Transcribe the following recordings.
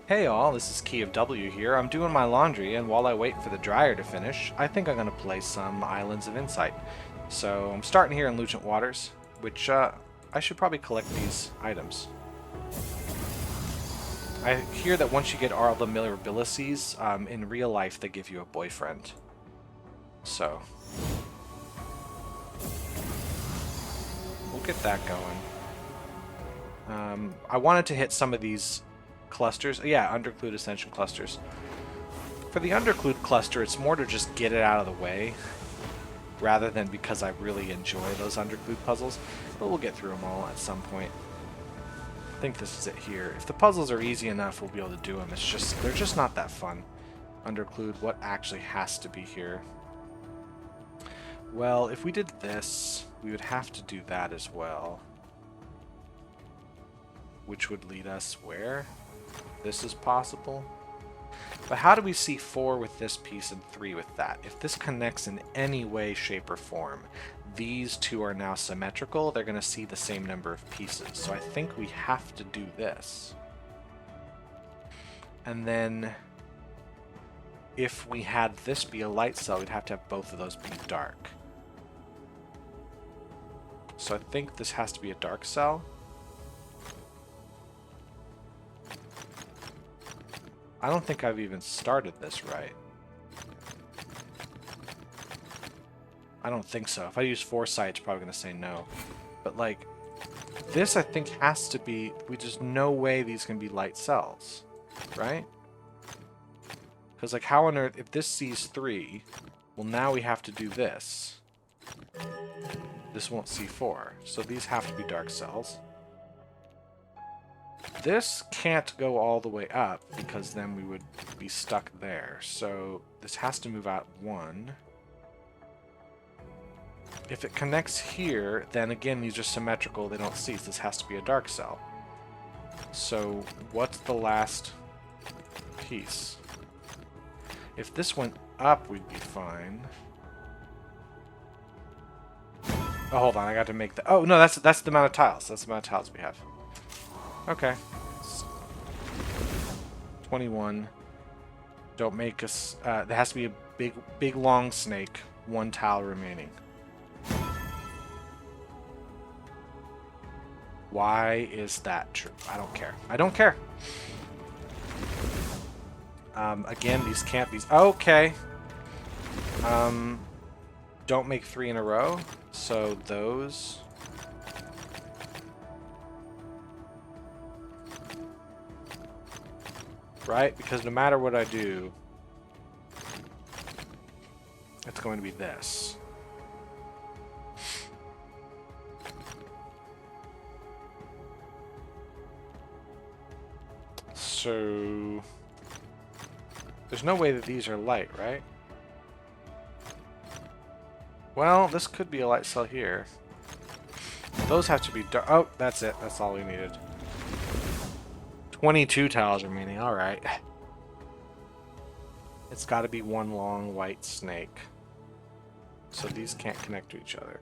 Hey all, this is Key of W here. I'm doing my laundry, and while I wait for the dryer to finish, I think I'm going to play some Islands of Insight. So I'm starting here in Lucent Waters, which I should probably collect these items. I hear that once you get all the Mirabilis, in real life they give you a boyfriend. So we'll get that going. I wanted to hit some of these clusters. Yeah, Underclued Ascension clusters. For the Underclued cluster, it's more to just get it out of the way, rather than because I really enjoy those Underclued puzzles. But we'll get through them all at some point. I think this is it here. If the puzzles are easy enough, we'll be able to do them. It's just, they're just not that fun. Underclued, what actually has to be here? Well, if we did this, we would have to do that as well. Which would lead us where? This is possible. But how do we see 4 with this piece and 3 with that? If this connects in any way, shape, or form, these two are now symmetrical. They're going to see the same number of pieces. So I think we have to do this. And then if we had this be a light cell, we'd have to have both of those be dark. So I think this has to be a dark cell. I don't think I've even started this right. I don't think so. If I use foresight, it's probably going to say no. But like, this I think has to be, there's no way these can be light cells, right? Because like how on earth, if this sees 3, well now we have to do this. This won't see 4. So these have to be dark cells. This can't go all the way up because then we would be stuck there. So this has to move out 1. If it connects here, then again these are symmetrical, they don't cease. This has to be a dark cell. So what's the last piece? If this went up, we'd be fine. Oh, hold on, I got to make the... Oh, no, that's the amount of tiles. That's the amount of tiles we have. Okay. 21. Don't make us... there has to be a big, long snake. 1 tile remaining. Why is that true? I don't care. I don't care. Again, these can't be... Okay. Don't make 3 in a row. So those... Right? Because no matter what I do, it's going to be this. So... There's no way that these are light, right? Well, this could be a light cell here. Those have to be dark. Oh, that's it. That's all we needed. 22 tiles remaining. Alright. It's got to be 1 long white snake. So these can't connect to each other.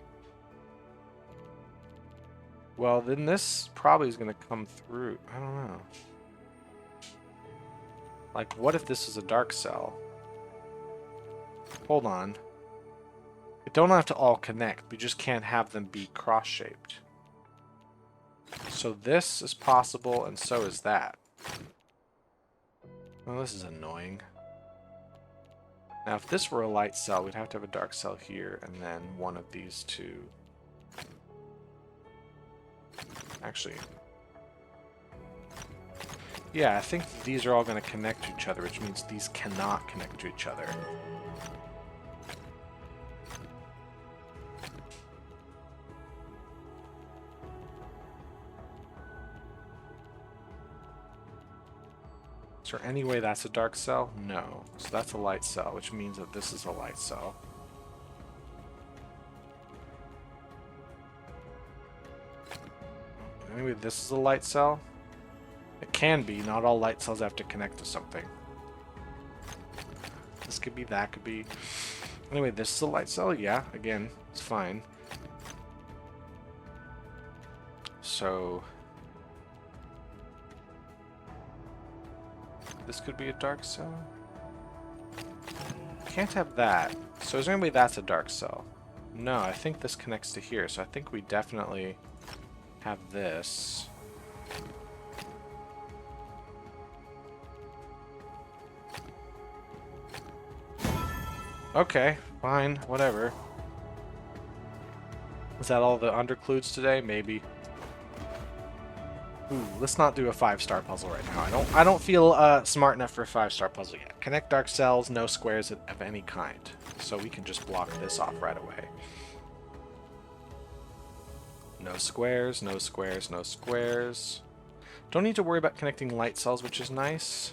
Well, then this probably is going to come through. I don't know. Like, what if this is a dark cell? Hold on. They don't have to all connect. We just can't have them be cross-shaped. So this is possible, and so is that. Well, this is annoying. Now, if this were a light cell, we'd have to have a dark cell here, and then one of these two. Actually... Yeah, I think these are all going to connect to each other, which means these cannot connect to each other. Is there any way that's a dark cell? No. So that's a light cell, which means that this is a light cell. Anyway, this is a light cell. It can be. Not all light cells have to connect to something. This could be, that could be. Anyway, this is a light cell. Yeah, again, it's fine. So This could be a dark cell. Can't have that. So is there any way that's a dark cell? No, I think this connects to here, so I think we definitely have this. Okay, fine, whatever. Is that all the undercludes today? Maybe. Ooh, let's not do a 5-star puzzle right now. I don't feel smart enough for a 5-star puzzle yet. Connect dark cells, no squares of any kind. So we can just block this off right away. No squares, no squares, no squares. Don't need to worry about connecting light cells, which is nice.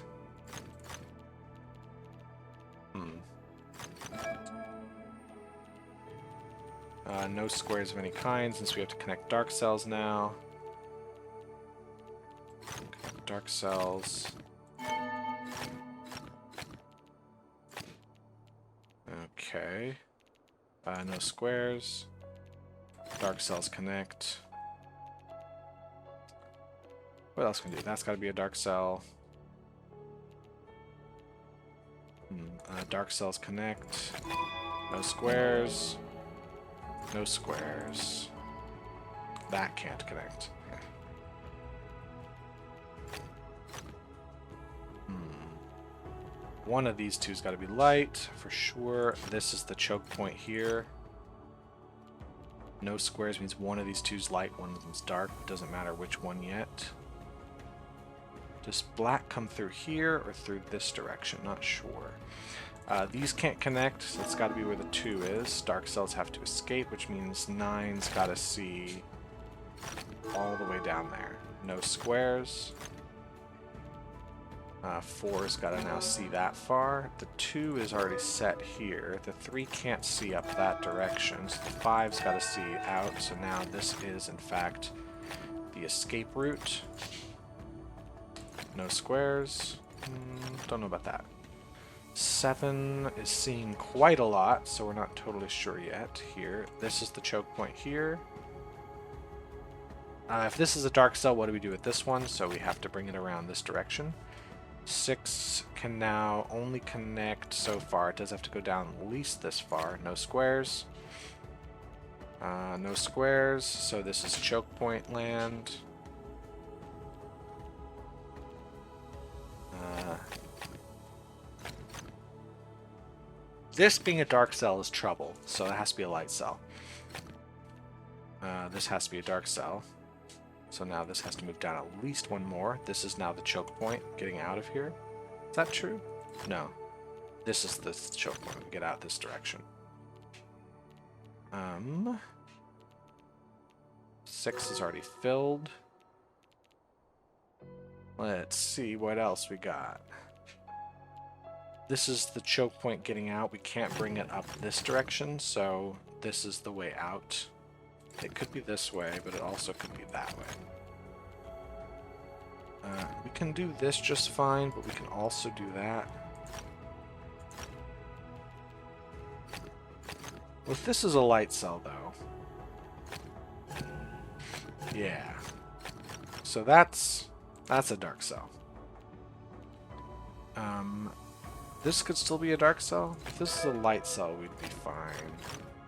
No squares of any kind, since we have to connect dark cells now. Connect dark cells. Okay. No squares. Dark cells connect. What else can we do? That's got to be a dark cell. Dark cells connect. No squares. No squares. That can't connect. One of these two's got to be light, for sure. This is the choke point here. No squares means one of these two's light, one of them's dark. Doesn't matter which one yet. Does black come through here or through this direction? Not sure. These can't connect, so it's got to be where the 2 is. Dark cells have to escape, which means 9's got to see all the way down there. No squares. 4's got to now see that far. The 2 is already set here. The 3 can't see up that direction, so the 5's got to see out. So now this is, in fact, the escape route. No squares. Don't know about that. 7 is seeing quite a lot, so we're not totally sure yet here. This is the choke point here. If this is a dark cell, what do we do with this one? So we have to bring it around this direction. 6 can now only connect so far. It does have to go down at least this far. No squares. No squares, so this is choke point land. This being a dark cell is trouble, so it has to be a light cell. This has to be a dark cell. So now this has to move down at least one more. This is now the choke point, getting out of here. Is that true? No. This is the choke point. We get out this direction. 6 is already filled. Let's see what else we got. This is the choke point getting out. We can't bring it up this direction, so this is the way out. It could be this way, but it also could be that way. We can do this just fine, but we can also do that. Well, if this is a light cell, though. Yeah. So that's a dark cell. This could still be a dark cell. If this is a light cell, we'd be fine.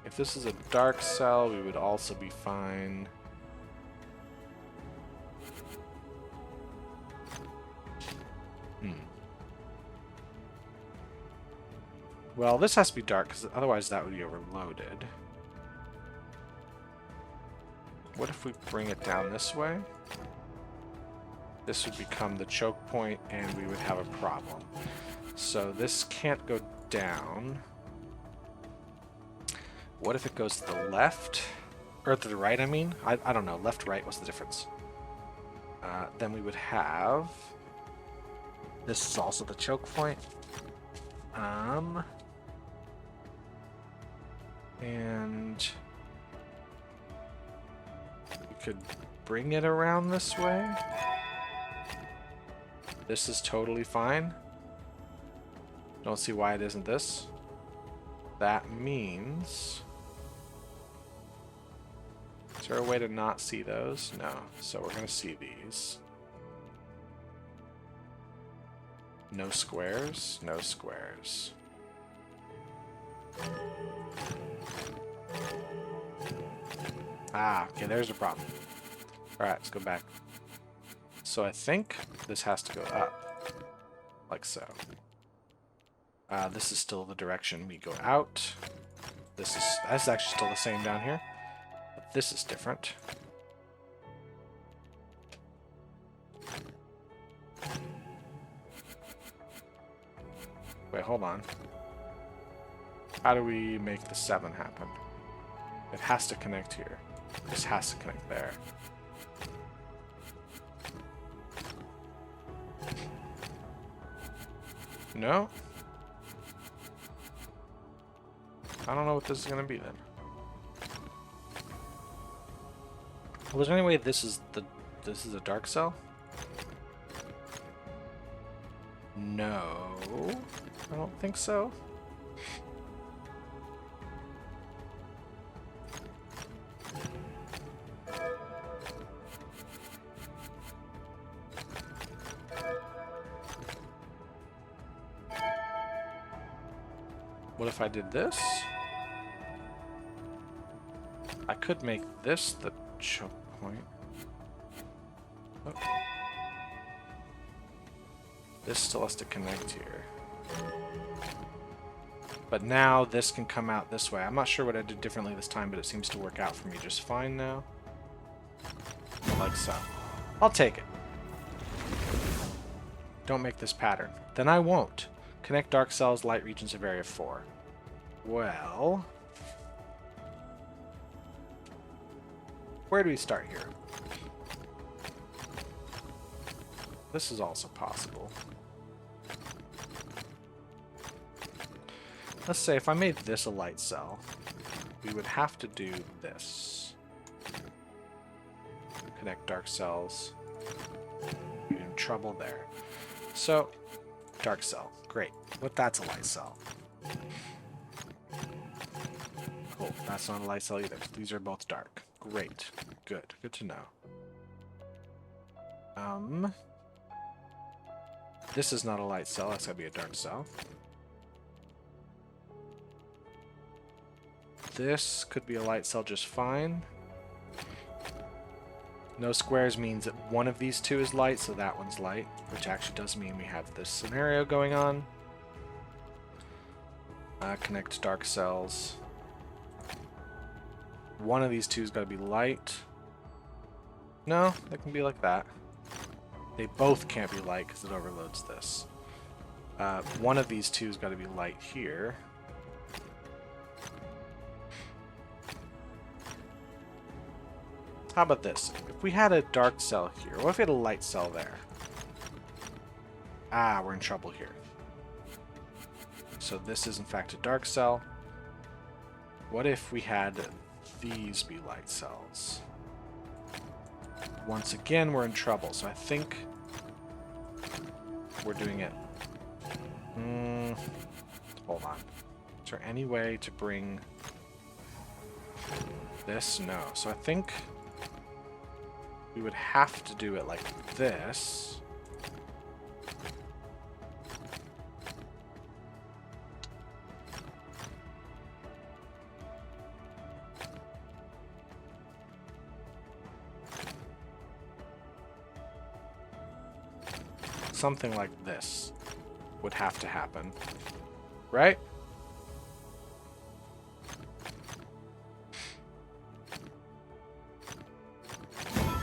If this is a dark cell, we would also be fine. Well, this has to be dark, because otherwise that would be overloaded. What if we bring it down this way? This would become the choke point, and we would have a problem. So this can't go down. What if it goes to the left? Or to the right, I mean? I don't know. Left, right, what's the difference? Then we would have... This is also the choke point. And... we could bring it around this way. This is totally fine. Don't see why it isn't this. That means... Is there a way to not see those? No. So we're going to see these. No squares, no squares. Ah, okay, there's the problem. Alright, let's go back. So I think this has to go up, like so. This is still the direction we go out. That's actually still the same down here, but this is different. Wait, hold on. How do we make the 7 happen? It has to connect here. This has to connect there. No? I don't know what this is going to be then. Well, is there any way this is a dark cell? No, I don't think so. What if I did this? I could make this the choke point. Oh. This still has to connect here. But now this can come out this way. I'm not sure what I did differently this time, but it seems to work out for me just fine now. Like so. I'll take it. Don't make this pattern. Then I won't. Connect dark cells, light regions of area 4. Well... where do we start here? This is also possible. Let's say if I made this a light cell, we would have to do this. Connect dark cells. You're in trouble there. So, dark cell. Great. But that's a light cell. Cool. That's not a light cell either. These are both dark. Great. Good. Good to know. This is not a light cell. That's gotta be a dark cell. This could be a light cell just fine. No squares means that one of these two is light, so that one's light, which actually does mean we have this scenario going on. Connect dark cells. One of these two's got to be light. No, they can be like that. They both can't be light because it overloads this. One of these two's got to be light here. How about this? If we had a dark cell here, what if we had a light cell there? Ah, we're in trouble here. So this is in fact a dark cell. What if we had these be light cells? Once again, we're in trouble. So I think we're doing it. Hold on. Is there any way to bring this? No. So I think we would have to do it like this. Something like this would have to happen, right?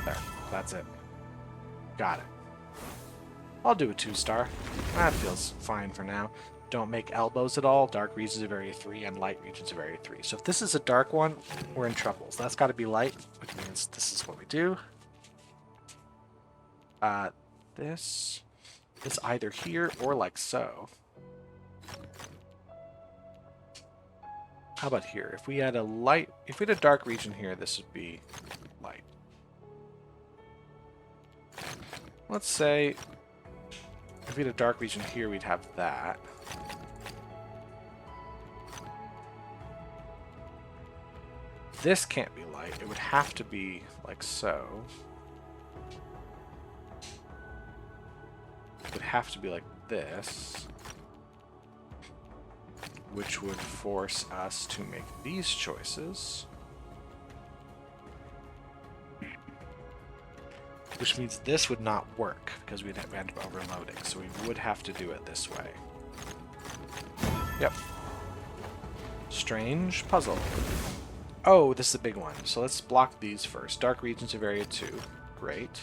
There, that's it. Got it. I'll do a 2-star. That feels fine for now. Don't make elbows at all. Dark regions of area 3 and light regions of area 3. So if this is a dark one, we're in trouble. So that's got to be light, which means this is what we do. This is either here or like so. How about here? If we had a light, if we had a dark region here, this would be light. Let's say if we had a dark region here, we'd have that. This can't be light. It would have to be like so. It would have to be like this, which would force us to make these choices. Which means this would not work because we'd end up overloading, so we would have to do it this way. Yep. Strange puzzle. Oh, this is a big one. So let's block these first. Dark regions of area 2. Great.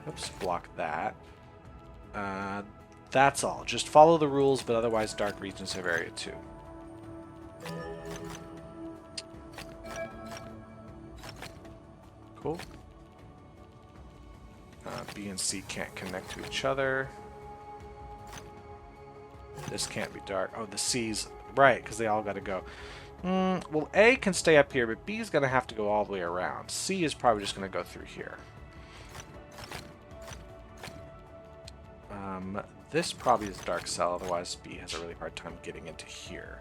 Oops, block that. That's all. Just follow the rules, but otherwise dark regions of area 2. Cool. B and C can't connect to each other. This can't be dark. Oh, the C's... Right, because they all got to go. Well, A can stay up here, but B is going to have to go all the way around. C is probably just going to go through here. This probably is a dark cell, otherwise B has a really hard time getting into here.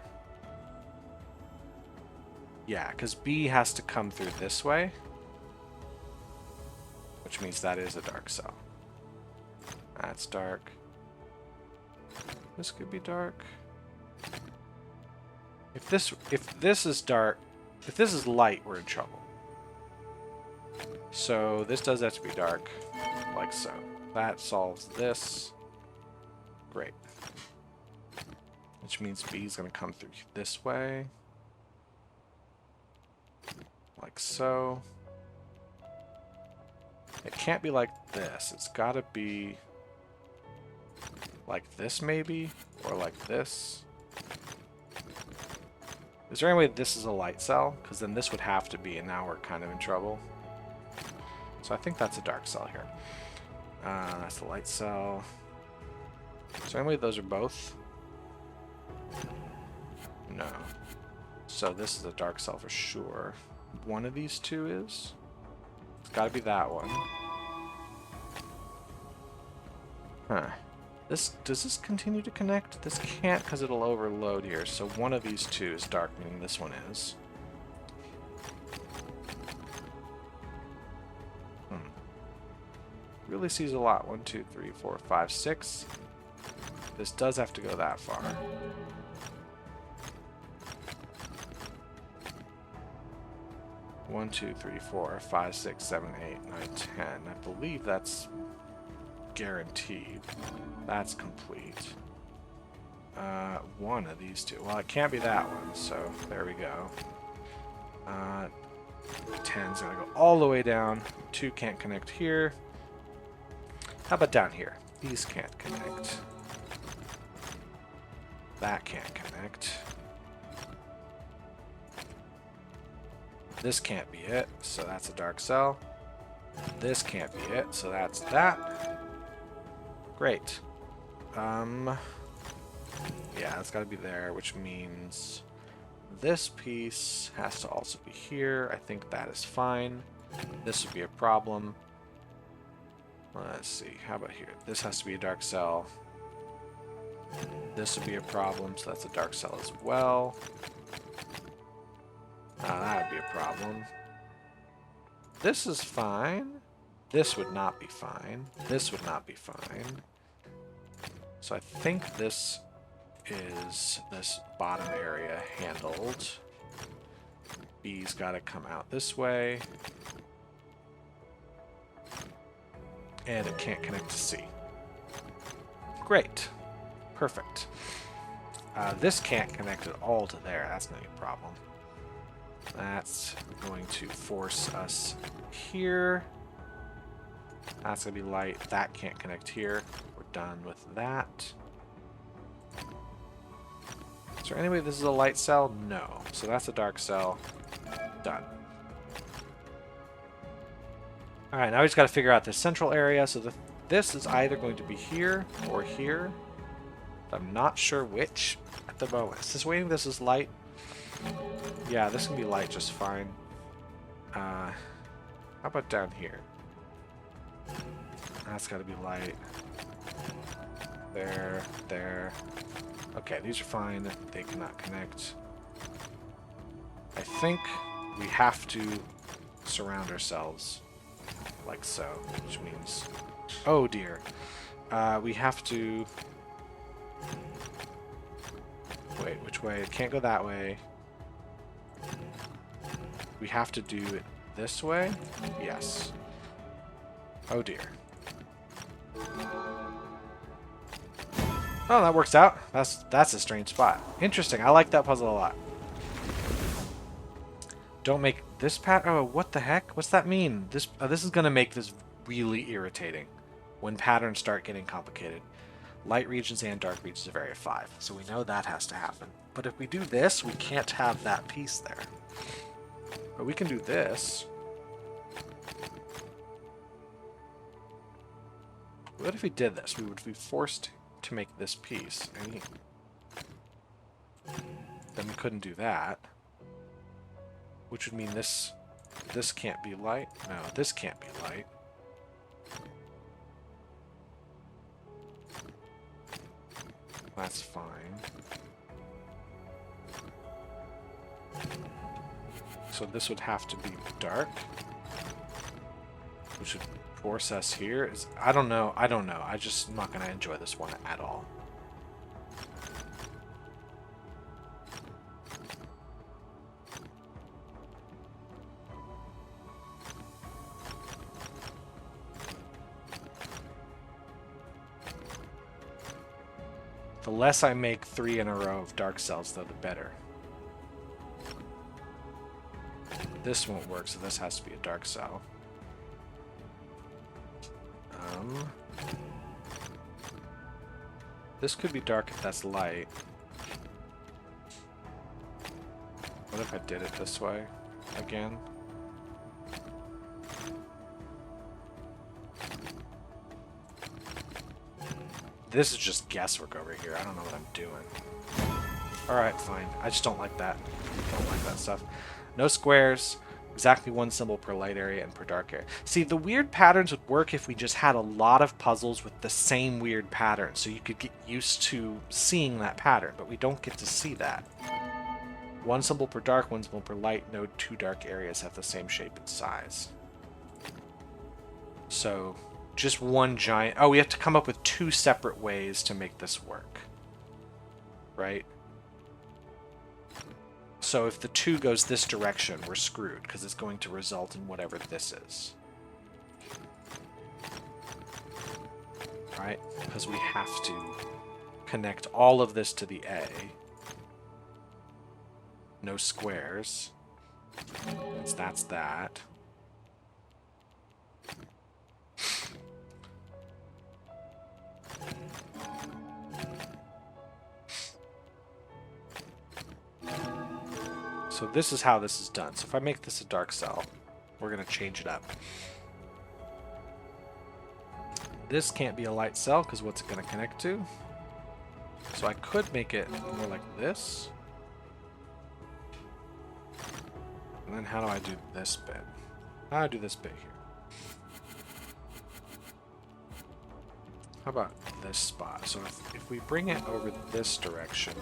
Yeah, because B has to come through this way, which means that is a dark cell. That's dark. This could be dark. If this is dark, if this is light, we're in trouble. So this does have to be dark, like so. That solves this. Great. Which means B is going to come through this way. Like so. It can't be like this. It's got to be like this maybe, or like this. Is there any way this is a light cell? Because then this would have to be, and now we're kind of in trouble. So I think that's a dark cell here. That's the light cell. Is there any way those are both? No. So this is a dark cell for sure. One of these two is? It's got to be that one. Huh. Does this continue to connect? This can't because it'll overload here. So one of these two is dark, meaning this one is. Really sees a lot. 1, 2, 3, 4, 5, 6. This does have to go that far. One, 2, 3, 4, 5, 6, 7, 8, 9, 10. I believe that's guaranteed. That's complete. One of these two. Well, it can't be that one, so there we go. 10's gonna go all the way down. 2 can't connect here. How about down here? These can't connect. That can't connect. This can't be it, so that's a dark cell. This can't be it, so that's that. Great. Yeah, it's got to be there, which means this piece has to also be here. I think that is fine. This would be a problem. Let's see, how about here? This has to be a dark cell. This would be a problem, so that's a dark cell as well. That would be a problem. This is fine. This would not be fine. This would not be fine. So I think this is this bottom area handled. B's got to come out this way. And it can't connect to C. Great. Perfect. This can't connect at all to there. That's not a problem. That's going to force us here. That's going to be light. That can't connect here. We're done with that. Is there any way this is a light cell? No. So that's a dark cell. Done. Alright, now we just got to figure out this central area. So this is either going to be here or here. I'm not sure which at the moment. Is this waiting? This is light. Yeah, this can be light just fine. How about down here? That's got to be light. There, there. Okay, these are fine. They cannot connect. I think we have to surround ourselves like so, which means... Oh dear. We have to which way. It can't go that way. We have to do it this way? Yes. Oh dear. Oh, that works out. That's a strange spot. Interesting. I like that puzzle a lot. Don't make this pattern. Oh, what the heck? What's that mean? This is going to make this really irritating when patterns start getting complicated. Light regions and dark regions are vary at 5, so we know that has to happen. But if we do this, we can't have that piece there. But we can do this. What if we did this? We would be forced to make this piece. And then we couldn't do that. Which would mean this can't be light. No, this can't be light. That's fine. So this would have to be dark. Which would force us here. I don't know. I'm just not going to enjoy this one at all. The less I make 3 in a row of dark cells, though, the better. This won't work, so this has to be a dark cell. This could be dark if that's light. What if I did it this way again? This is just guesswork over here. I don't know what I'm doing. Alright, fine. I just don't like that. Don't like that stuff. No squares. Exactly 1 symbol per light area and per dark area. See, the weird patterns would work if we just had a lot of puzzles with the same weird pattern, so you could get used to seeing that pattern, but we don't get to see that. 1 symbol per dark, 1 symbol per light, no 2 dark areas have the same shape and size. So, just one giant... Oh, we have to come up with 2 separate ways to make this work. Right? So if the 2 goes this direction, we're screwed, because it's going to result in whatever this is. Right? Because we have to connect all of this to the A. No squares. Since that's that. So this is how this is done. So if I make this a dark cell, we're going to change it up. This can't be a light cell because what's it going to connect to? So I could make it more like this. And then how do I do this bit? How do I do this bit here? How about this spot? So if we bring it over this direction...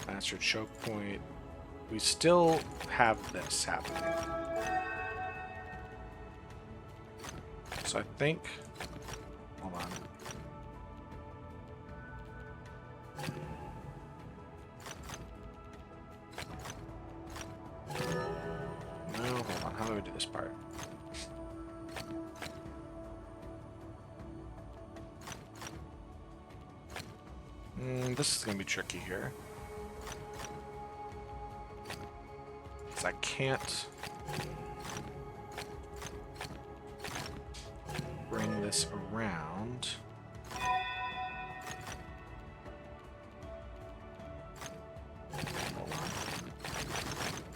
That's your choke point. We still have this happening. So I think... Hold on. No, hold on. How do we do this part? This is going to be tricky here. I can't bring this around. Hold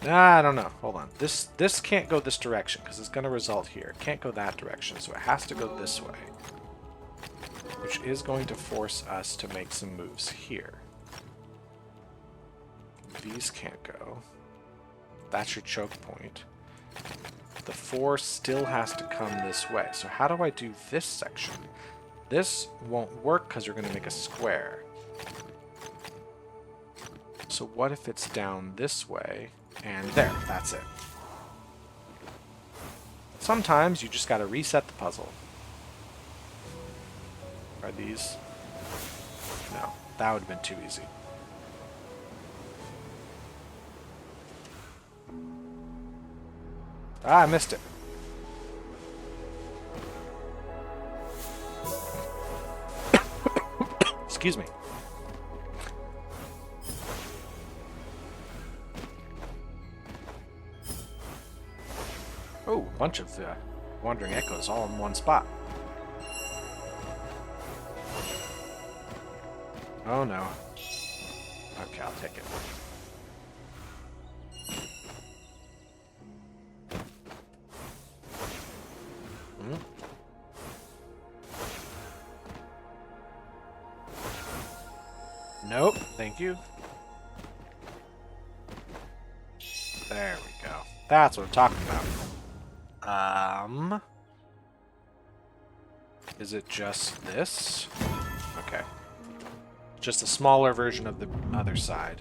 on. I don't know. Hold on. This can't go this direction because it's going to result here. It can't go that direction, so it has to go this way, which is going to force us to make some moves here. These can't go. That's your choke point. The 4 still has to come this way. So how do I do this section? This won't work because you're going to make a square. So what if it's down this way? And there, that's it. Sometimes you just got to reset the puzzle. Are these? No, that would have been too easy. Ah, I missed it. Excuse me. Oh, a bunch of wandering echoes all in one spot. Oh no. Okay, I'll take it. Hmm? Nope, thank you. There we go. That's what I'm talking about. Is it just this? Okay. Just a smaller version of the other side.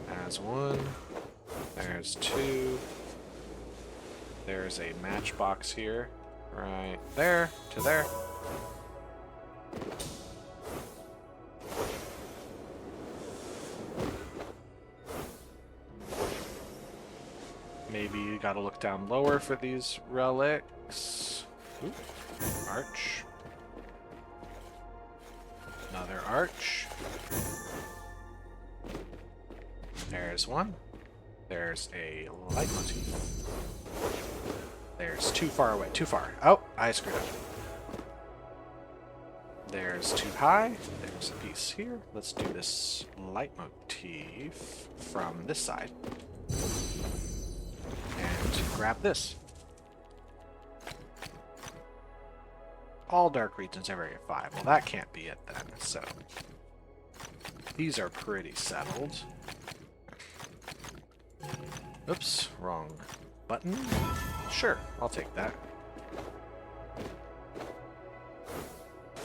There's one. There's two. There's a matchbox here. Right there to there. Maybe you gotta look down lower for these relics. Oop. Arch. Another arch. There's one. There's a light motif. There's too far away. Too far. Oh, I screwed up. There's too high. There's a piece here. Let's do this light motif from this side. And grab this. All dark regions ever get 5. Well, that can't be it then. So these are pretty settled. Oops, wrong button. Sure, I'll take that.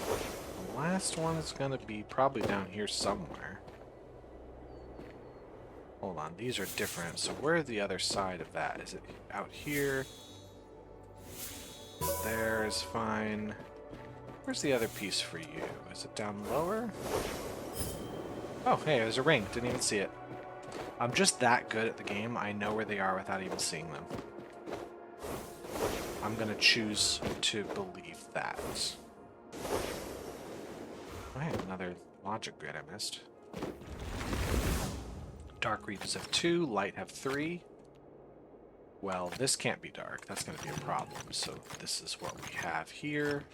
The last one's gonna be probably down here somewhere. Hold on, these are different. So where's the other side of that? Is it out here? There's fine. Where's the other piece for you? Is it down lower? Oh, hey, there's a ring. Didn't even see it. I'm just that good at the game, I know where they are without even seeing them. I'm gonna choose to believe that. Oh, hey, another logic grid I missed. Dark regions have 2, light have 3. Well, this can't be dark. That's gonna be a problem. So this is what we have here.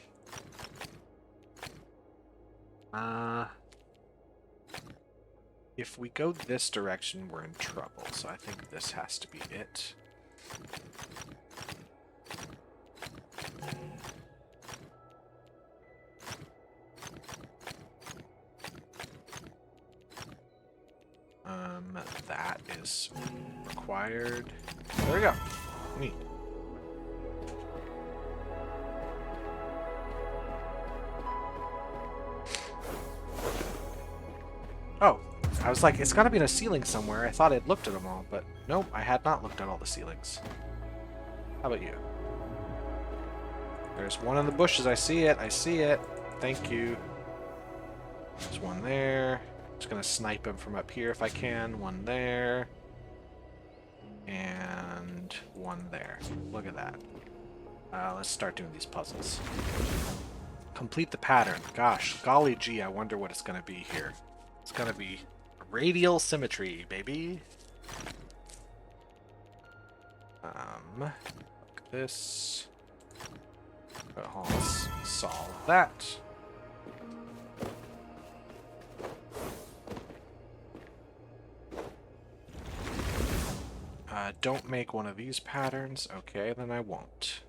If we go this direction, we're in trouble, so I think this has to be it. That is required. There we go. Neat. Oh, I was like, it's gotta be in a ceiling somewhere. I thought I'd looked at them all, but nope, I had not looked at all the ceilings. How about you? There's one in the bushes. I see it. I see it. Thank you. There's one there. Just gonna snipe him from up here if I can. One there. And one there. Look at that. Let's start doing these puzzles. Complete the pattern. Gosh, golly gee, I wonder what it's gonna be here. It's gonna be radial symmetry, baby. Look at this. Oh, let's solve that. Don't make one of these patterns. Okay, then I won't.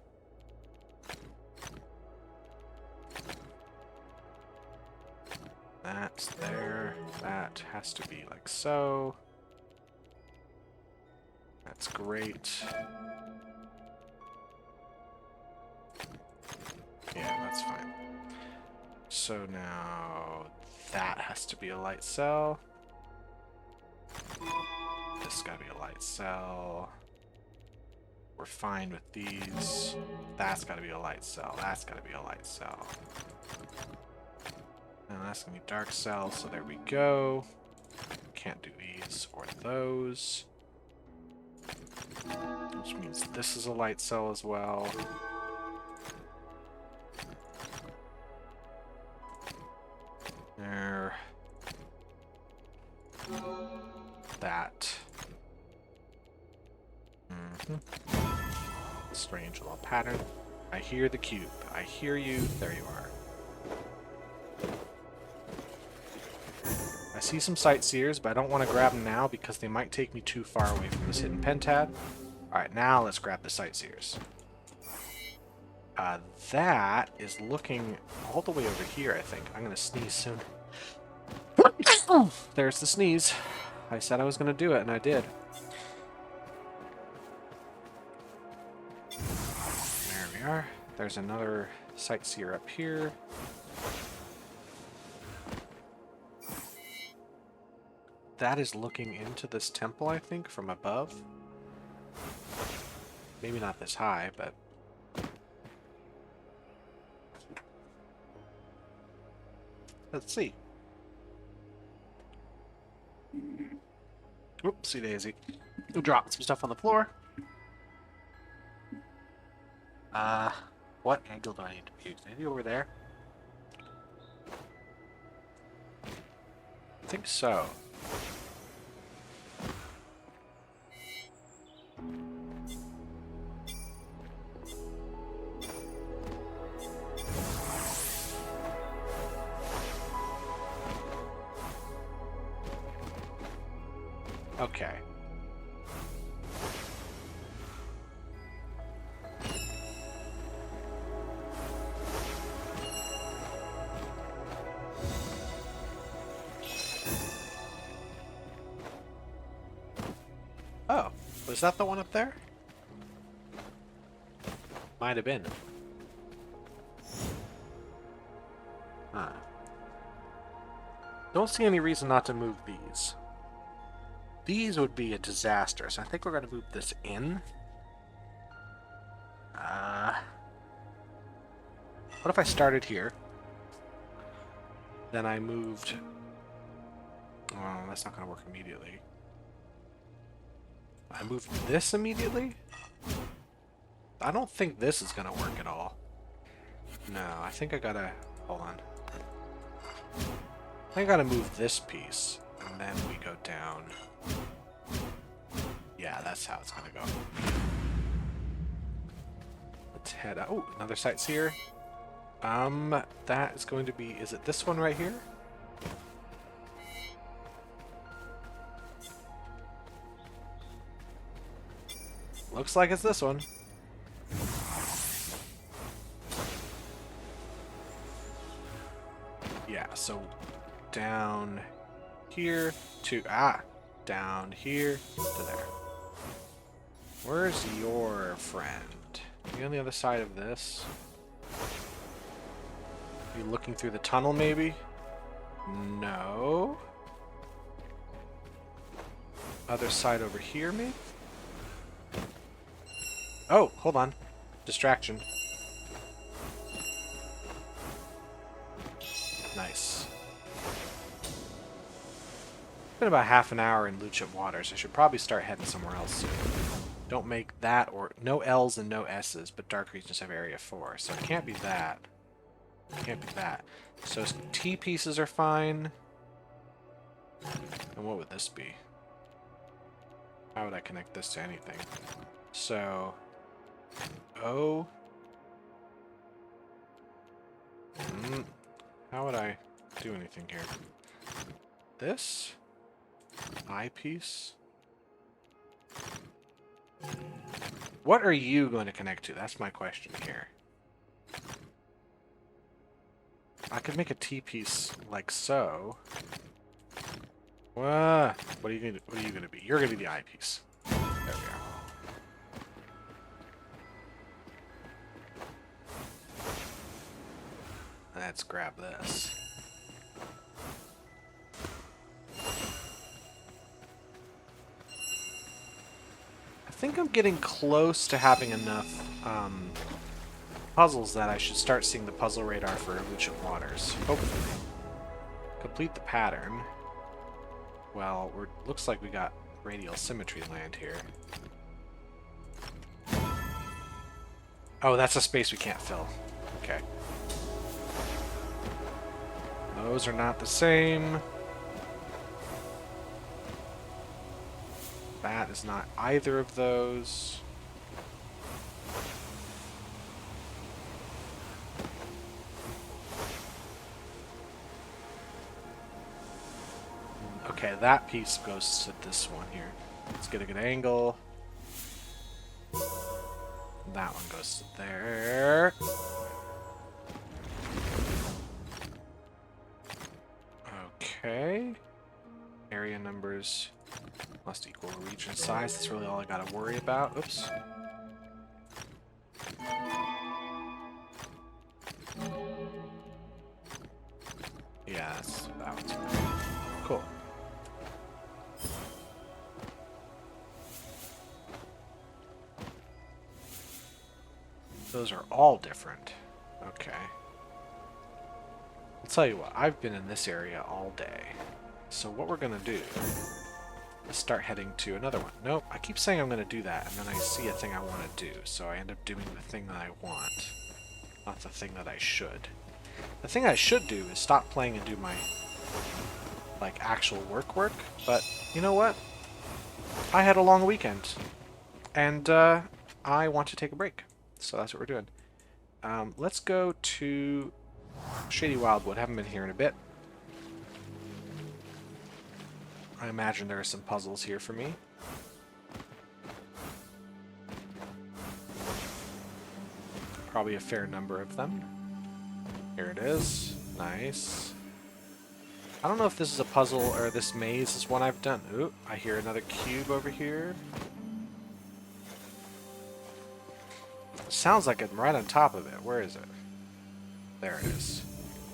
That's there. That has to be like so. That's great. Yeah, that's fine. So now that has to be a light cell. This has got to be a light cell. We're fine with these. That's got to be a light cell. That's got to be a light cell. And that's going to be dark cell, so there we go. Can't do these or those. Which means this is a light cell as well. There. That. Strange little pattern. I hear the cube. I hear you. There you are. I see some sightseers, but I don't want to grab them now because they might take me too far away from this hidden pentad. Alright, now let's grab the sightseers. That is looking all the way over here, I think. I'm going to sneeze soon. There's the sneeze. I said I was going to do it, and I did. There we are. There's another sightseer up here. That is looking into this temple, I think, from above. Maybe not this high, but... let's see. Oopsie daisy. Who dropped some stuff on the floor? What angle do I need to use? Maybe over there? I think so. Okay. Oh, was that the one up there? Might have been. Huh. Don't see any reason not to move these. These would be a disaster, so I think we're going to move this in. What if I started here? Then I moved... oh, that's not going to work immediately. I moved this immediately? I don't think this is going to work at all. No, I think I gotta... hold on. I think I gotta move this piece, and then we go down. Yeah, that's how it's gonna go. Let's head out. Oh, another sightseer. That is going to be... is it this one right here? Looks like it's this one. Yeah, so down here to... down here to there. Where's your friend? Are you on the other side of this? Are you looking through the tunnel, maybe? No. Other side over here, maybe? Oh, hold on. Distraction. Nice. It's been about half an hour in Lucent waters. I should probably start heading somewhere else soon. Don't make that, or no L's and no S's, but dark regions have area 4, so it can't be that. It can't be that. So T pieces are fine. And what would this be? How would I connect this to anything? So O. How would I do anything here? This eyepiece. What are you going to connect to? That's my question here. I could make a T-piece like so. What are you going to be? You're going to be the eyepiece. There we are. Let's grab this. I think I'm getting close to having enough puzzles that I should start seeing the puzzle radar for Lucent Waters. Hopefully. Complete the pattern. Well, looks like we got radial symmetry land here. Oh, that's a space we can't fill. Okay. Those are not the same. That is not either of those. Okay, that piece goes to this one here. Let's get a good angle. That one goes to there. Okay. Area numbers must equal region size. That's really all I gotta worry about. Oops. Yeah, that's about cool. Those are all different. Okay. I'll tell you what, I've been in this area all day. So what we're gonna do is start heading to another one. Nope, I keep saying I'm gonna do that, and then I see a thing I want to do, so I end up doing the thing that I want, not the thing that I should. The thing I should do is stop playing and do my, like, actual work, but you know what? I had a long weekend, and I want to take a break. So that's what we're doing. Let's go to Shady Wildwood. Haven't been here in a bit. I imagine there are some puzzles here for me. Probably a fair number of them. Here it is. Nice. I don't know if this is a puzzle or this maze is one I've done. Ooh, I hear another cube over here. Sounds like I'm right on top of it. Where is it? There it is.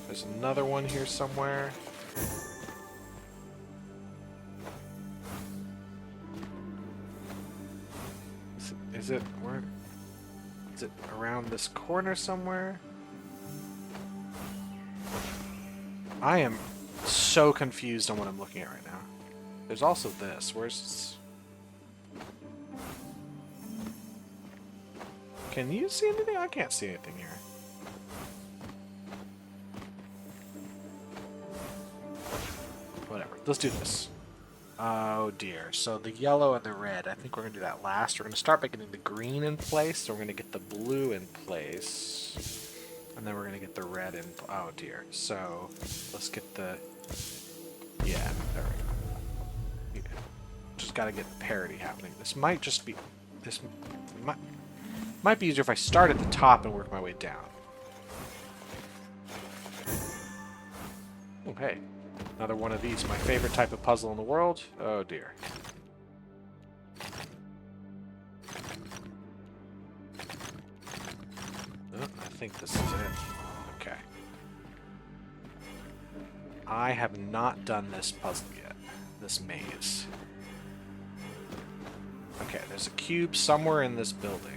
There's another one here somewhere. Is it where? Is it around this corner somewhere? I am so confused on what I'm looking at right now. There's also this. Where's this? Can you see anything? I can't see anything here. Whatever. Let's do this. Oh dear. So the yellow and the red, I think we're going to do that last. We're going to start by getting the green in place. So we're going to get the blue in place. And then we're going to get the red in. Oh dear. So let's get the... Yeah, there we go. Yeah. Just got to get parity happening. This might just be... This might be easier if I start at the top and work my way down. Oh, hey. Another one of these. My favorite type of puzzle in the world. Oh, dear. Oh, I think this is it. Okay. I have not done this puzzle yet. This maze. Okay, there's a cube somewhere in this building.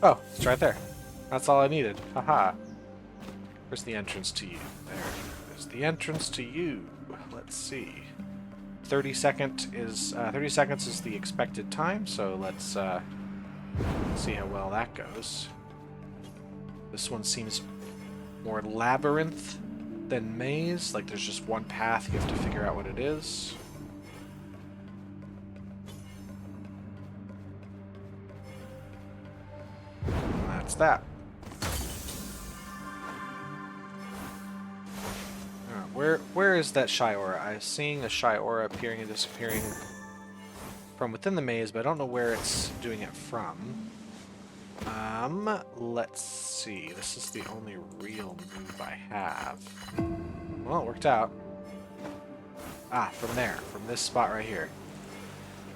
Oh, it's right there. That's all I needed. Haha. Where's the entrance to you? There's the entrance to you. Let's see. 30 seconds is the expected time, so let's see how well that goes. This one seems more labyrinth than maze. Like there's just one path, you have to figure out what it is. That's that. Where is that shy aura? I'm seeing a shy aura appearing and disappearing from within the maze, but I don't know where it's doing it from. Let's see. This is the only real move I have. Well, it worked out. Ah, from there. From this spot right here.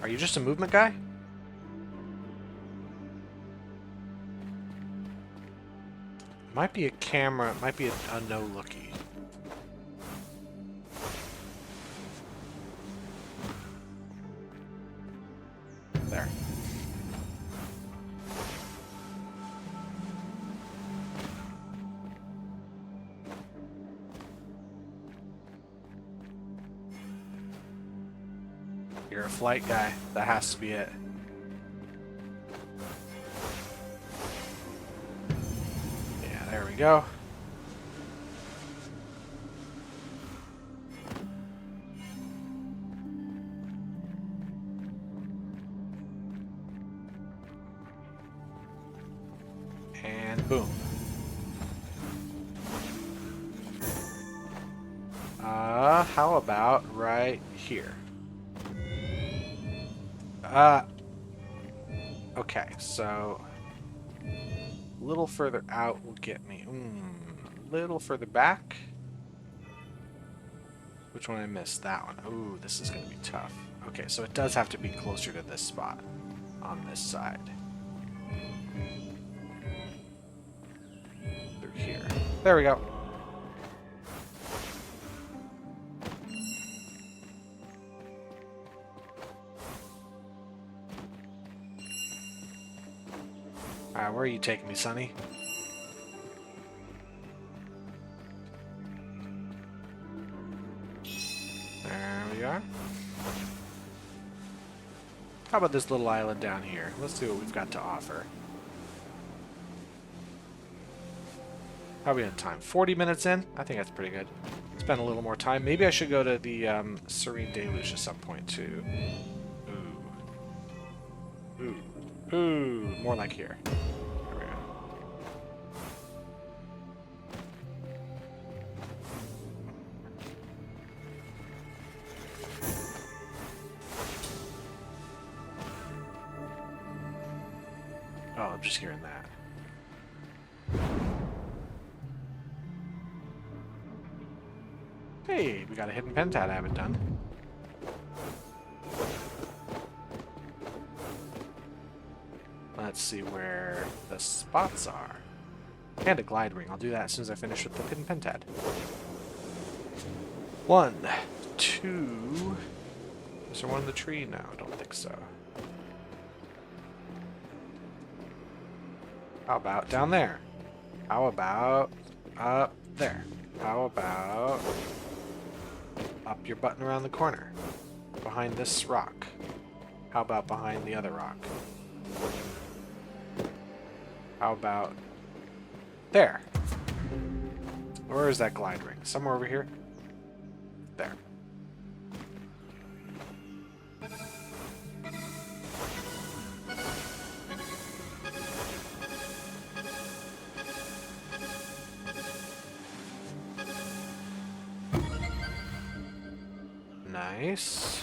Are you just a movement guy? Might be a camera, might be a no-looky. There. You're a flight guy. That has to be it. Yeah, there we go. And boom. How about right here? Okay, so a little further out will get me. A little further back. Which one I missed? That one. Ooh, this is going to be tough. Okay, so it does have to be closer to this spot on this side. Through here. There we go. Alright, where are you taking me, Sonny? There we are. How about this little island down here? Let's see what we've got to offer. How are we on time? 40 minutes in? I think that's pretty good. Spend a little more time. Maybe I should go to the Serene Deluge at some point, too. Ooh. Ooh. Ooh. More like here. There we go. Oh, I'm just hearing that. Hey, we got a hidden pentad I haven't done. Let's see where the spots are. And a glide ring. I'll do that as soon as I finish with the hidden pentad. 1, 2... Is there one in the tree? No, I don't think so. How about down there? How about up there? How about up your button around the corner? Behind this rock? How about behind the other rock? How about there? Where is that glide ring? Somewhere over here? There. Nice.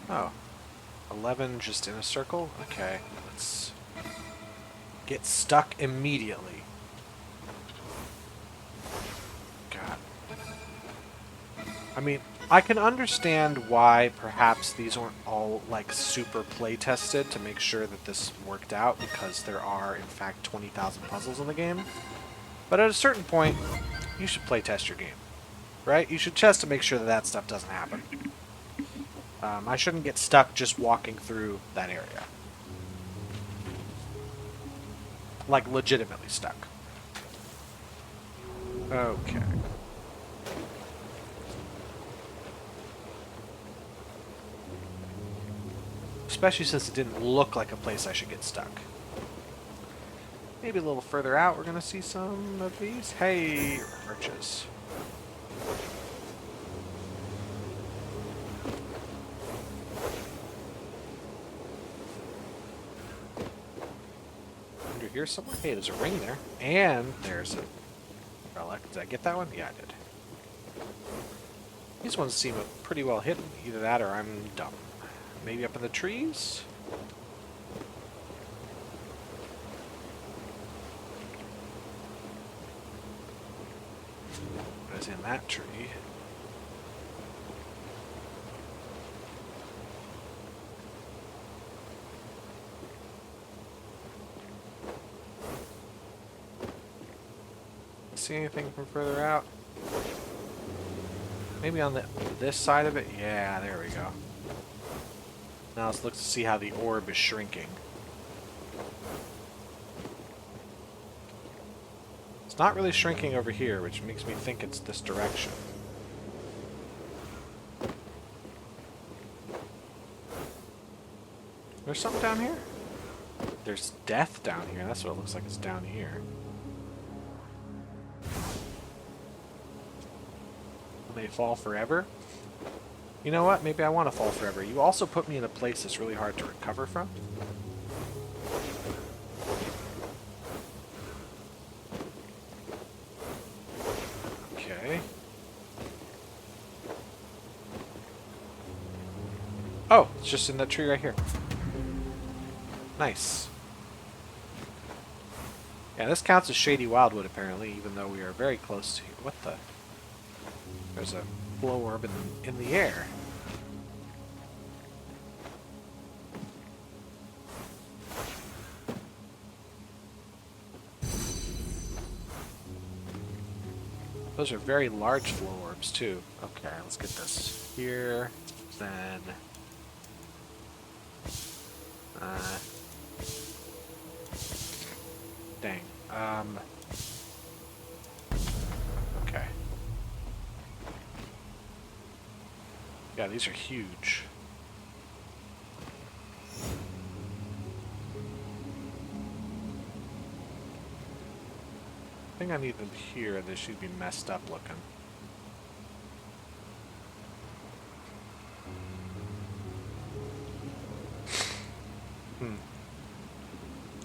Oh. 11 just in a circle? Okay, let's get stuck immediately. God. I mean, I can understand why perhaps these aren't all, like, super play-tested to make sure that this worked out, because there are, in fact, 20,000 puzzles in the game. But at a certain point, you should play-test your game, right? You should test to make sure that that stuff doesn't happen. I shouldn't get stuck just walking through that area. Like, legitimately stuck. Okay. Especially since it didn't look like a place I should get stuck. Maybe a little further out we're going to see some of these. Hey, arches. Under here somewhere? Hey, there's a ring there. And there's a relic. Did I get that one? Yeah, I did. These ones seem pretty well hidden. Either that or I'm dumb. Maybe up in the trees? What is in that tree? see anything from further out? Maybe on this side of it? Yeah, there we go. Now let's look to see how the orb is shrinking. It's not really shrinking over here, which makes me think it's this direction. There's something down here? There's death down here. That's what it looks like it's down here. Will they fall forever? You know what? Maybe I want to fall forever. You also put me in a place that's really hard to recover from. Okay. Oh, it's just in that tree right here. Nice. Yeah, this counts as Shady Wildwood, apparently, even though we are very close to... What the... There's a glow orb in the air. Those are very large glow orbs, too. Okay, let's get this here. Then... dang. Okay. Yeah, these are huge. I think I need them here. They should be messed up looking.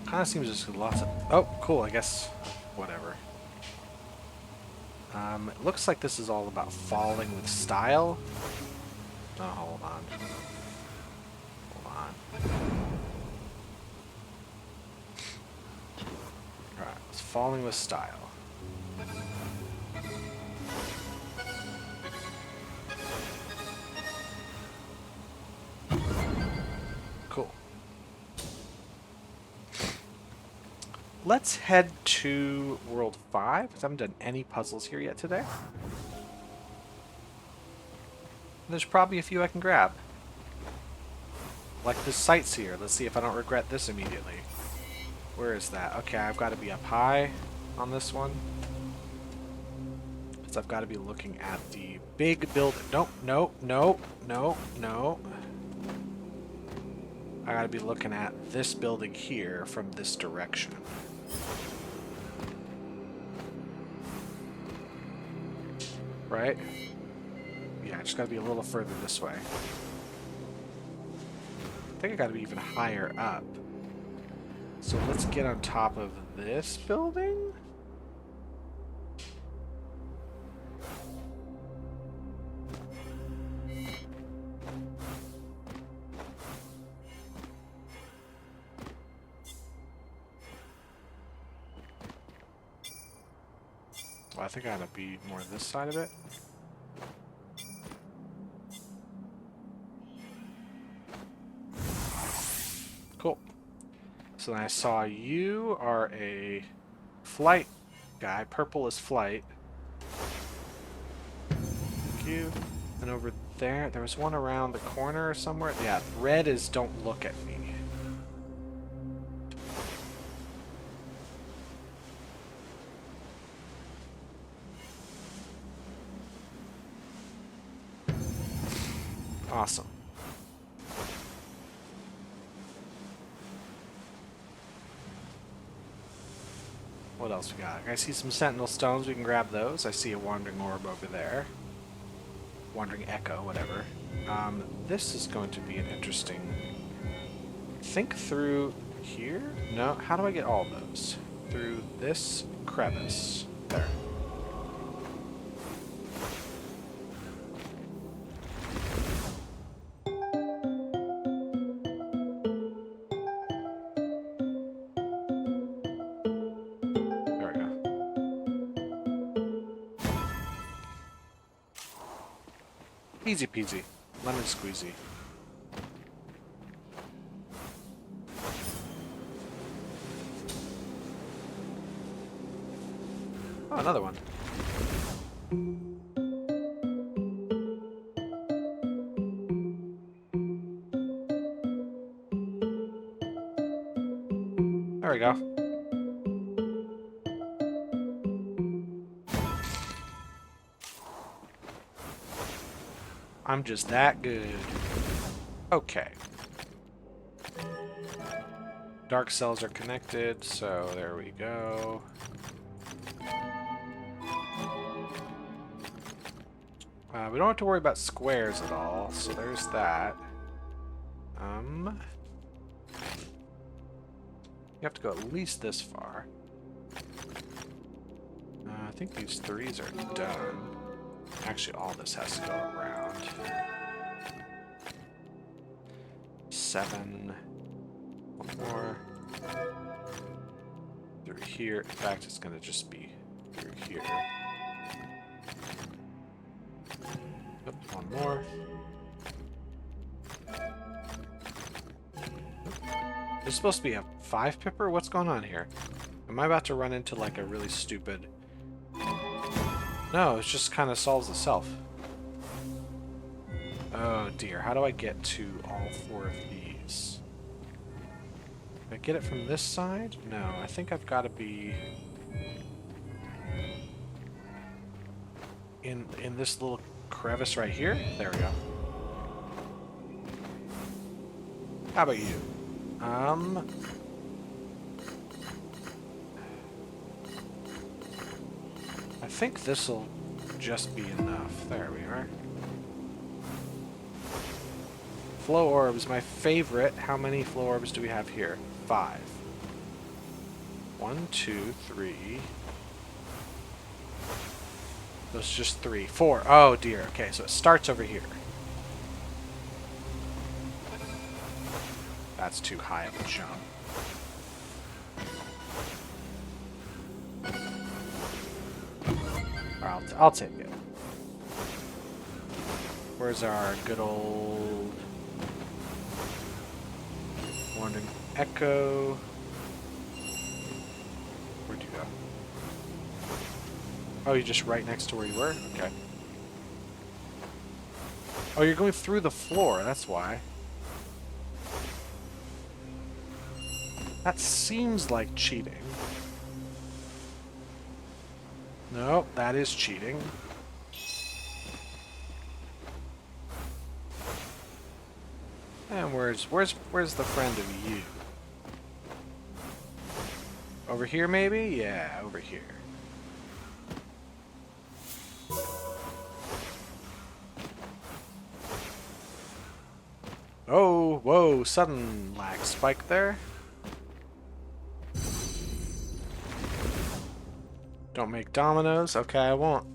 Kind of seems there's lots of... Oh, cool, I guess... Whatever. It looks like this is all about falling with style. Oh, hold on. Hold on. Alright, it's falling with style. Cool. Let's head to World 5, because I haven't done any puzzles here yet today. There's probably a few I can grab. Like the sightseer. Let's see if I don't regret this immediately. Where is that? Okay, I've got to be up high on this one. Because I've got to be looking at the big building. Nope, nope, nope, nope, nope. I got to be looking at this building here from this direction. Right? Yeah, I just gotta be a little further this way. I think I gotta be even higher up. So let's get on top of this building? Well, I think I gotta be more this side of it. Cool. So then I saw you are a flight guy. Purple is flight. Thank you. And over there was one around the corner somewhere. Yeah, red is don't look at me. Awesome. What else we got? I see some sentinel stones. We can grab those. I see a wandering orb over there. Wandering echo, whatever. This is going to be an interesting... Think through here? No. How do I get all those? Through this crevice. There. Easy peasy. Lemon squeezy. Oh, another one. There we go. I'm just that good. Okay. Dark cells are connected, so there we go. We don't have to worry about squares at all, so there's that. You have to go at least this far. I think these 3s are done. Actually, all this has to go around. 7. One more. Through here. In fact, it's going to just be through here. Oops, one more. There's supposed to be a 5-pipper? What's going on here? Am I about to run into like a really stupid... No, it just kind of solves itself. Oh dear, how do I get to all 4 of these? Can I get it from this side? No, I think I've got to be... in this little crevice right here? There we go. How about you? I think this'll just be enough. There we are. Flow orbs, my favorite. How many flow orbs do we have here? 5. 1, 2, 3. Those just 3. 4. Oh dear. Okay, so it starts over here. That's too high of a jump. I'll take it. Where's our good old Wandering Echo? Where'd you go? Oh, you're just right next to where you were? Okay. Oh, you're going through the floor, that's why. That seems like cheating. No, that is cheating. And where's the friend of you? Over here, maybe? Yeah, over here. Oh, whoa, sudden lag spike there. Don't make dominoes? Okay, I won't.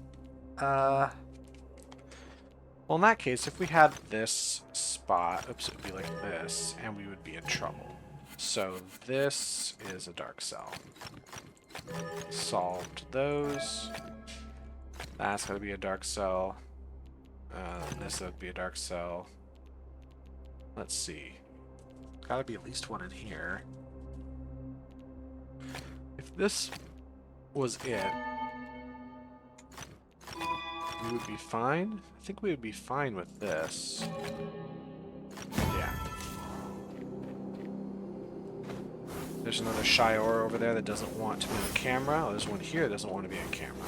Well, in that case, if we had this spot, oops, it would be like this, and we would be in trouble. So this is a dark cell. Solved those. That's going to be a dark cell. This would be a dark cell. Let's see. Got to be at least one in here. If this was it, we would be fine. I think we would be fine with this. Yeah. There's another shy aura over there that doesn't want to be on camera. Oh, there's one here that doesn't want to be on camera.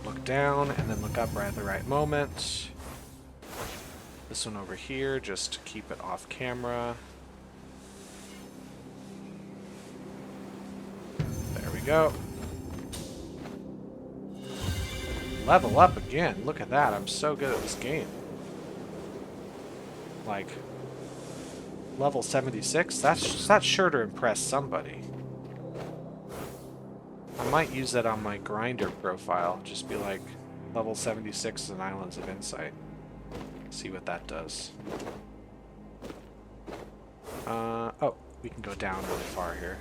Look down and then look up right at the right moment. This one over here, just keep it off camera. There we go. Level up again. Look at that. I'm so good at this game. Like, level 76? That's sure to impress somebody. I might use that on my grinder profile. Just be like, level 76 in Islands of Insight. See what that does. Oh, we can go down really far here.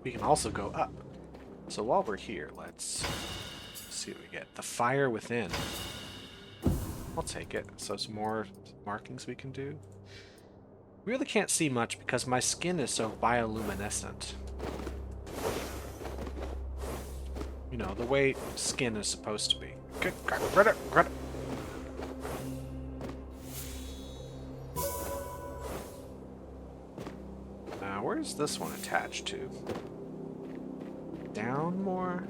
We can also go up. So while we're here, let's see what we get. The fire within. I'll take it. So some more markings we can do. We really can't see much because my skin is so bioluminescent. You know, the way skin is supposed to be. Good. Greta. Now, where's this one attached to? Down more?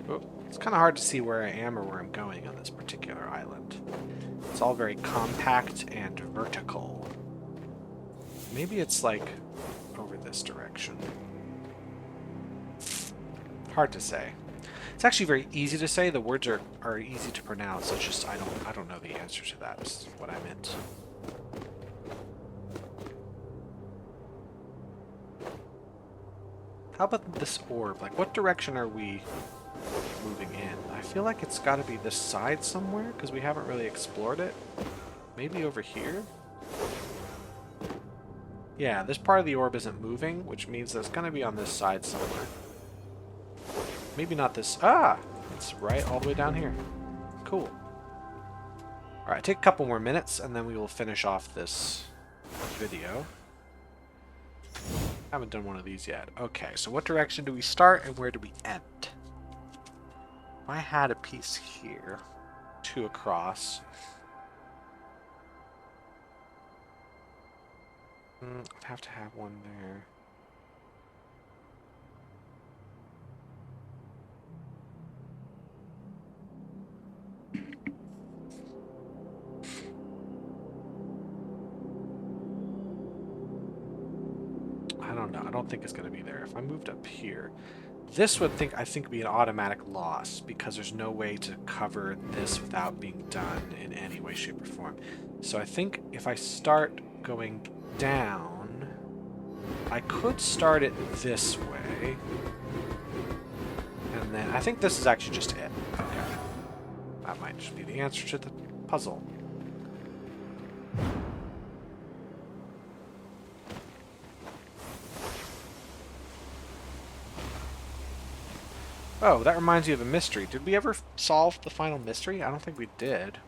Oh, it's kind of hard to see where I am or where I'm going on this particular island. It's all very compact and vertical. Maybe it's like over this direction. Hard to say. It's actually very easy to say. The words are easy to pronounce. It's just I don't know the answer to that. Is what I meant. How about this orb? Like, what direction are we moving in? I feel like it's got to be this side somewhere because we haven't really explored it. Maybe over here? Yeah, this part of the orb isn't moving, which means that it's going to be on this side somewhere. Maybe not this. Ah! It's right all the way down here. Cool. Alright, take a couple more minutes, and then we will finish off this video. Haven't done one of these yet. Okay, so what direction do we start, and where do we end? If I had a piece here, 2 across. I'd have to have one there. I don't know. I don't think it's going to be there. If I moved up here, this would I think be an automatic loss because there's no way to cover this without being done in any way, shape, or form. So I think if I start going down, I could start it this way. And then I think this is actually just it. Okay. That might just be the answer to the puzzle. Oh, that reminds me of a mystery. Did we ever solve the final mystery? I don't think we did.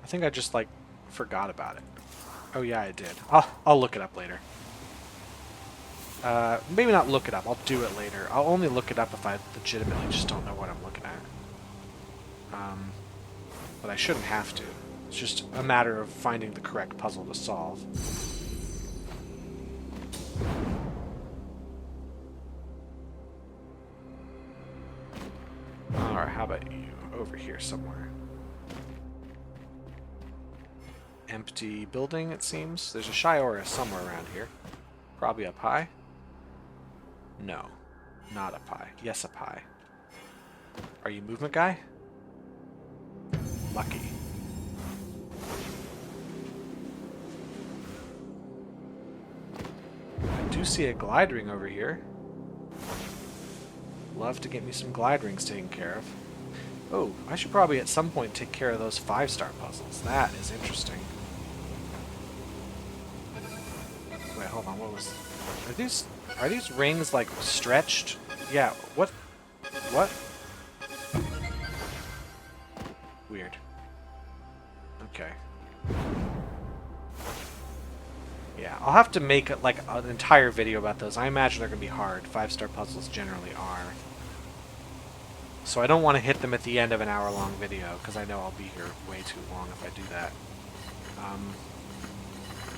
I think I just, like, forgot about it. Oh, yeah, I did. I'll look it up later. Maybe not look it up. I'll do it later. I'll only look it up if I legitimately just don't know what I'm looking at. But I shouldn't have to. It's just a matter of finding the correct puzzle to solve. Alright, how about you? Over here somewhere. Empty building, it seems. There's a Shiora somewhere around here. Probably up high. No. Not up high. Yes, up high. Are you movement guy? Lucky. I do see a glide ring over here. Love to get me some glide rings taken care of. Oh, I should probably at some point take care of those 5-star puzzles. That is interesting. Wait, hold on. What was... Are these rings, like, stretched? Yeah, what? What? Weird. Okay. Yeah, I'll have to make, like, an entire video about those. I imagine they're going to be hard. 5-star puzzles generally are. So I don't want to hit them at the end of an hour-long video, because I know I'll be here way too long if I do that.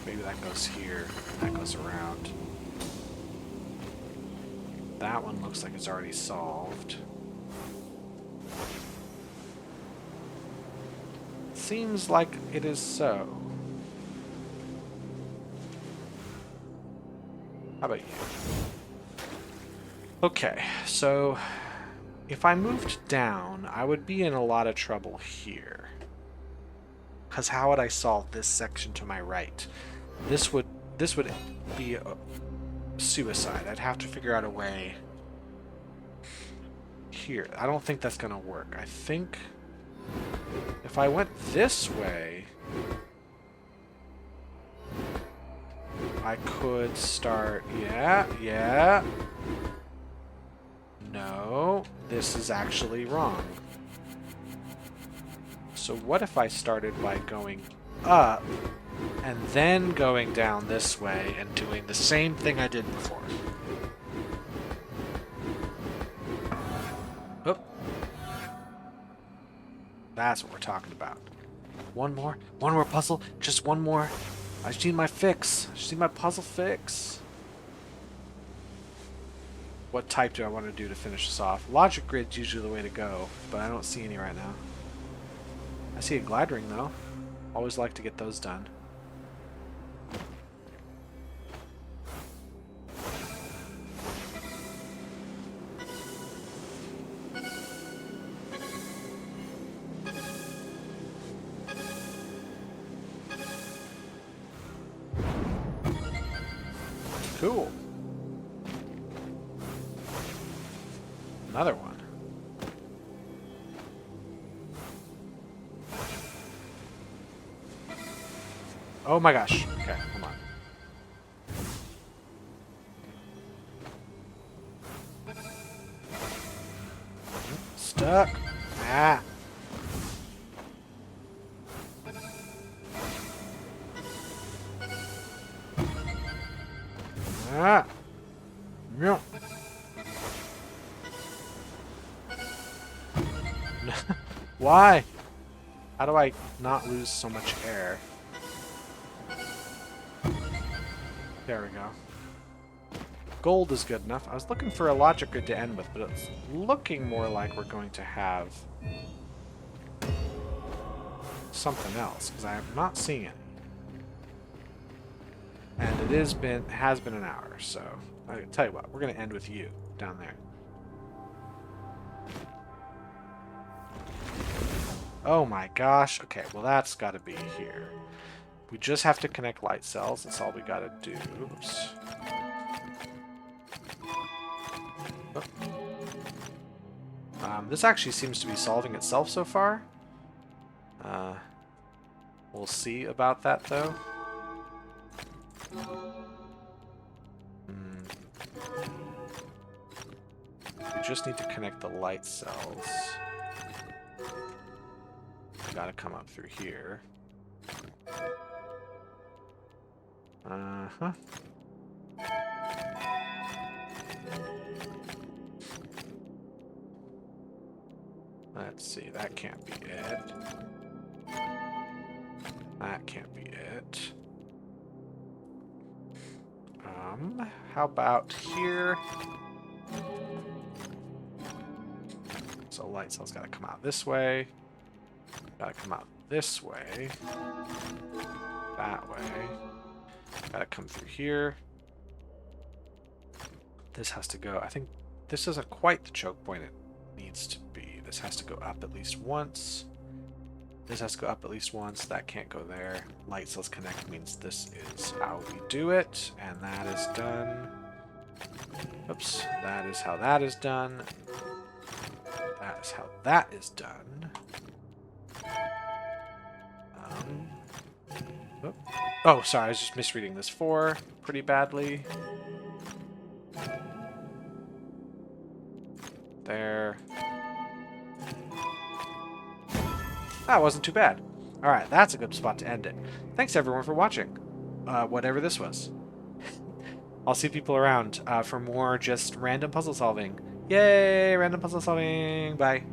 Maybe that goes here, and that goes around. That one looks like it's already solved. Seems like it is so. How about you? Okay, so if I moved down, I would be in a lot of trouble here. Because how would I solve this section to my right? This would be a suicide. I'd have to figure out a way here. I don't think that's going to work. I think if I went this way... I could start... Yeah, yeah. No, this is actually wrong. So what if I started by going up and then going down this way and doing the same thing I did before? Oop. That's what we're talking about. One more puzzle, just one more. I just need my fix. I just need my puzzle fix. What type do I want to do to finish this off? Logic grid's usually the way to go, but I don't see any right now. I see a glide ring though. Always like to get those done. Cool. Another one. Oh my gosh. Okay, come on. Stuck. Ah. Ah. Yeah. Why? How do I not lose so much air? There we go. Gold is good enough. I was looking for a logic grid to end with, but it's looking more like we're going to have something else, because I am not seeing it. And it has been an hour, so I can tell you what, we're going to end with you down there. Oh my gosh. Okay, well that's got to be here. We just have to connect light cells. That's all we got to do. Oops. Oh. This actually seems to be solving itself so far. We'll see about that though. We just need to connect the light cells. Gotta come up through here. Uh-huh. Let's see, that can't be it. That can't be it. How about here? So light cells gotta come out this way. Gotta come out this way. That way. Gotta come through here. This has to go. I think this isn't quite the choke point it needs to be. This has to go up at least once. This has to go up at least once. That can't go there. Light cells connect means this is how we do it. And that is done. Oops. That is how that is done. That is how that is done. Oh, sorry, I was just misreading this 4 pretty badly. There. That wasn't too bad. Alright, that's a good spot to end it. Thanks everyone for watching. Whatever this was. I'll see people around for more just random puzzle solving. Yay, random puzzle solving. Bye.